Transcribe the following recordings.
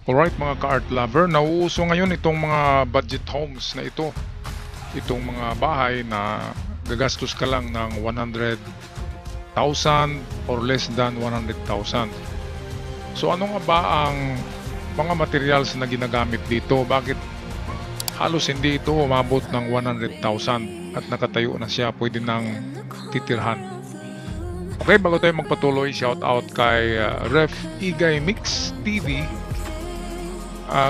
Alright mga ka-art lover, nauuso ngayon itong mga budget homes na ito. Itong mga bahay na gagastos ka lang ng 100,000 or less than 100,000. So ano nga ba ang mga materials na ginagamit dito? Bakit halos hindi ito umabot ng 100,000 at nakatayo na siya, pwede nang titirhan? Okay, bago tayo magpatuloy, shout out kay Ref Igay Mix TV.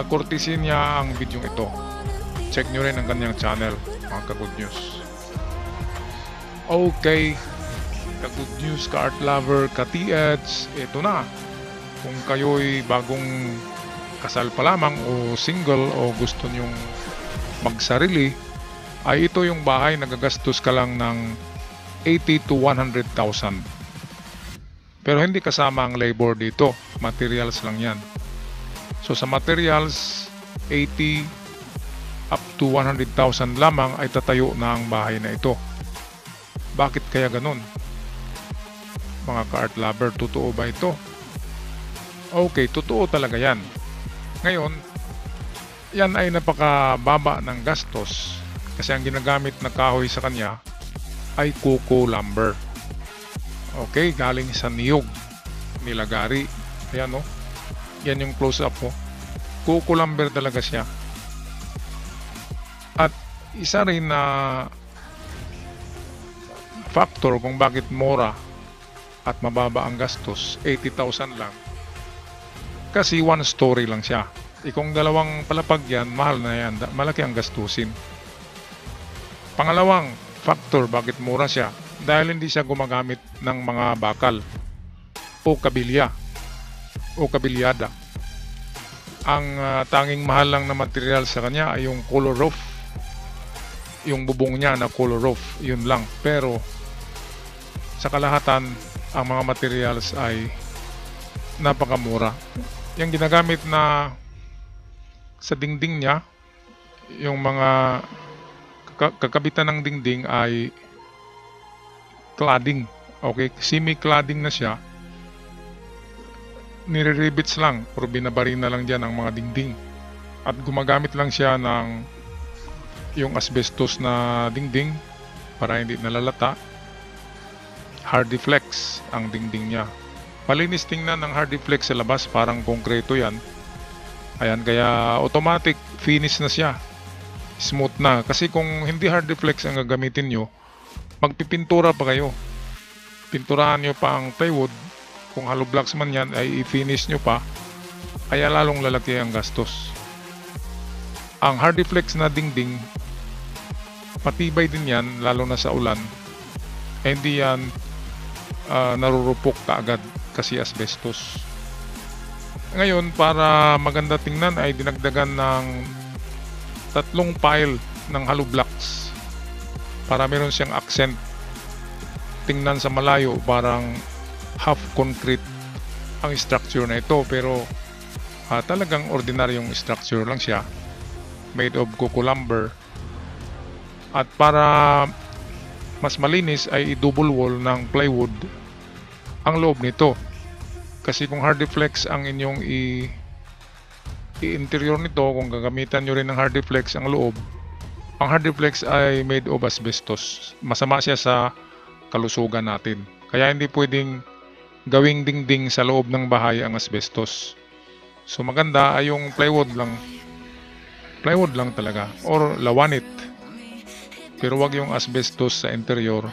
Courtesy niya ang video ito. Check nyo rin ang kanyang channel, mga ka-good news. Okay, ka-good news, ka-art lover, ka-TH, ito na. Kung kayo'y bagong kasal pa lamang o single o gusto nyong magsarili, ay ito yung bahay na gagastos ka lang ng 80 to 100,000. Pero hindi kasama ang labor dito, materials lang yan. So sa materials, 80 up to 100,000 lamang ay tatayo na ang bahay na ito. Bakit kaya ganun? Mga ka-art lover, totoo ba ito? Okay, totoo talaga yan. Ngayon, yan ay napakababa ng gastos kasi ang ginagamit na kahoy sa kanya ay kuko lumber. Okay, galing sa niyog nilagari. Ayan o. Yan yung close up po. Kuko lumber talaga siya. At isa rin na factor kung bakit mura at mababa ang gastos, 80,000 lang. Kasi one story lang siya. Kung dalawang palapag yan, mahal na yan. Malaki ang gastusin. Pangalawang factor bakit mura siya, dahil hindi siya gumagamit ng mga bakal o kabilya o kabilyada. Ang tanging mahal lang na material sa kanya ay yung color roof, yung bubong niya na color roof, yun lang. Pero sa kalahatan, ang mga materials ay napakamura. Yung ginagamit na sa dingding niya, yung mga kakabitan ng dingding ay cladding. Okay, semi-cladding na siya. Nire-rivets lang or binabari na lang dyan ang mga dingding. At gumagamit lang siya ng yung asbestos na dingding para hindi nalalata. Hardiflex ang dingding niya. Malinis tingnan ng Hardiflex sa labas, parang konkreto yan. Ayan, kaya automatic finish na siya. Smooth na. Kasi kung hindi Hardiflex ang gagamitin nyo, magpipintura pa kayo. Pinturahan nyo pa ang plywood. Kung hollow blocks man yan, ay i-finish nyo pa. Kaya lalong lalaki ang gastos. Ang Hardiflex na dingding, matibay din yan, lalo na sa ulan. Hindi yan narurupok kaagad kasi asbestos. Ngayon, para maganda tingnan ay dinagdagan ng 3 pile ng hollow blocks para meron siyang accent. Tingnan sa malayo parang half concrete ang structure na ito, pero talagang ordinaryong structure lang siya, made of kuko lumber. At para mas malinis ay i-double wall ng plywood ang loob nito. Kasi kung Hardiflex ang inyong i-interior nito, kung gagamitan nyo rin ng Hardiflex ang loob, ang Hardiflex ay made of asbestos. Masama siya sa kalusugan natin. Kaya hindi pwedeng gawing dingding sa loob ng bahay ang asbestos. So maganda ay yung plywood lang. Plywood lang talaga. Or lawanit. Pero wag yung asbestos sa interior.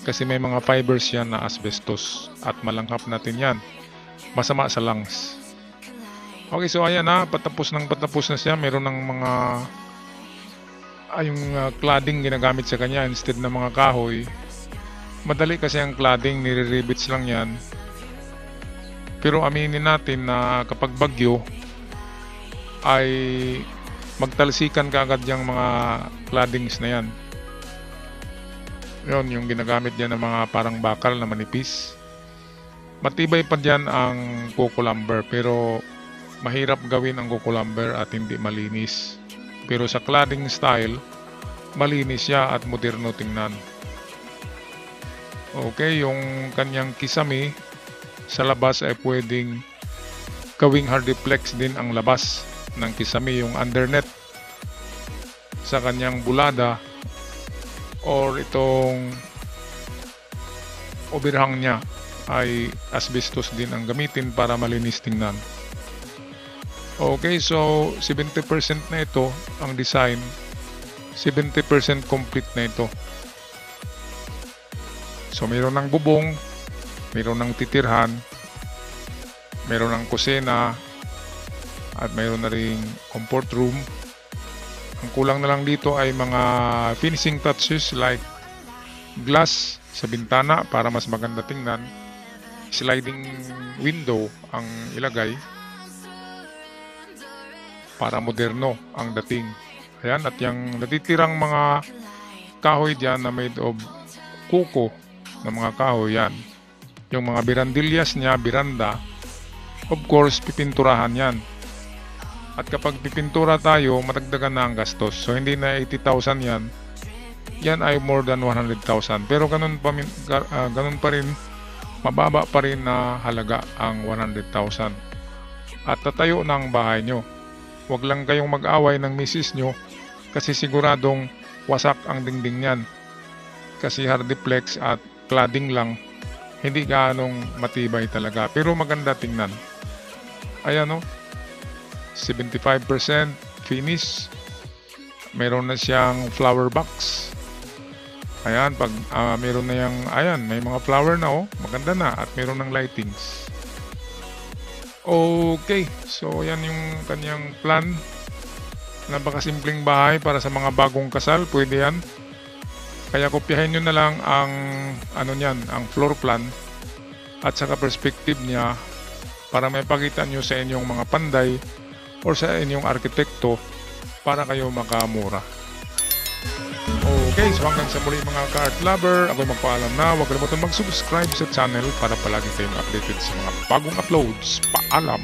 Kasi may mga fibers yan na asbestos. At malanghap natin yan. Masama sa lungs. Okay, so ayan na. Patapos na siya. Meron ng mga yung cladding ginagamit sa kanya instead ng mga kahoy. Madali kasi ang cladding, nire-rivets lang yan. Pero aminin natin na kapag bagyo ay magtalsikan kaagad yung mga claddings na yan. Yun, yung ginagamit dyan ng mga parang bakal na manipis. Matibay pa dyan ang kuko lumber, pero mahirap gawin ang kuko lumber at hindi malinis. Pero sa cladding style, malinis siya at moderno tingnan. Okay, yung kanyang kisame sa labas ay pwedeng gawing hardiplex din ang labas ng kisame, yung undernet sa kanyang bulada or itong overhang niya ay asbestos din ang gamitin para malinis tingnan. Okay, so 70% na ito ang design, 70% complete na ito. So mayroon ng bubong, mayroon ng titirhan, mayroon ng kusina, at mayroon na ring comfort room. Ang kulang na lang dito ay mga finishing touches like glass sa bintana para mas maganda tingnan, sliding window ang ilagay para moderno ang dating. Ayan, at yung natitirang mga kahoy dyan na made of kuko na mga kahoy yan, yung mga birandilyas niya, biranda, of course pipinturahan yan. At kapag pipintura tayo, matagdagan na ang gastos. So hindi na 80,000 yan, yan ay more than 100,000. Pero ganun pa rin, mababa pa rin na halaga ang 100,000. At tatayo na ang bahay nyo. Huwag lang kayong mag-away ng misis nyo kasi siguradong wasak ang dingding niyan. Kasi hardiplex at cladding lang, hindi gaanong matibay talaga. Pero maganda tingnan. Ayan o, 75% finish. Meron na siyang flower box. Ayan, pag meron na yung, ayan, may mga flower na oh, maganda na at meron ng lightings. Okay, so yan yung kanyang plan. Napakasimpleng bahay para sa mga bagong kasal, pwede yan. Kaya kopyahin nyo na lang ang ano niyan, ang floor plan at saka perspective niya para may pakita nyo sa inyong mga panday or sa inyong arkitekto para kayo makamura. Okay, so hanggang sa muli mga ka-art lover, ako'y magpaalam na. Huwag kalimutan mag-subscribe sa channel para palagi kayong updated sa mga bagong uploads. Paalam!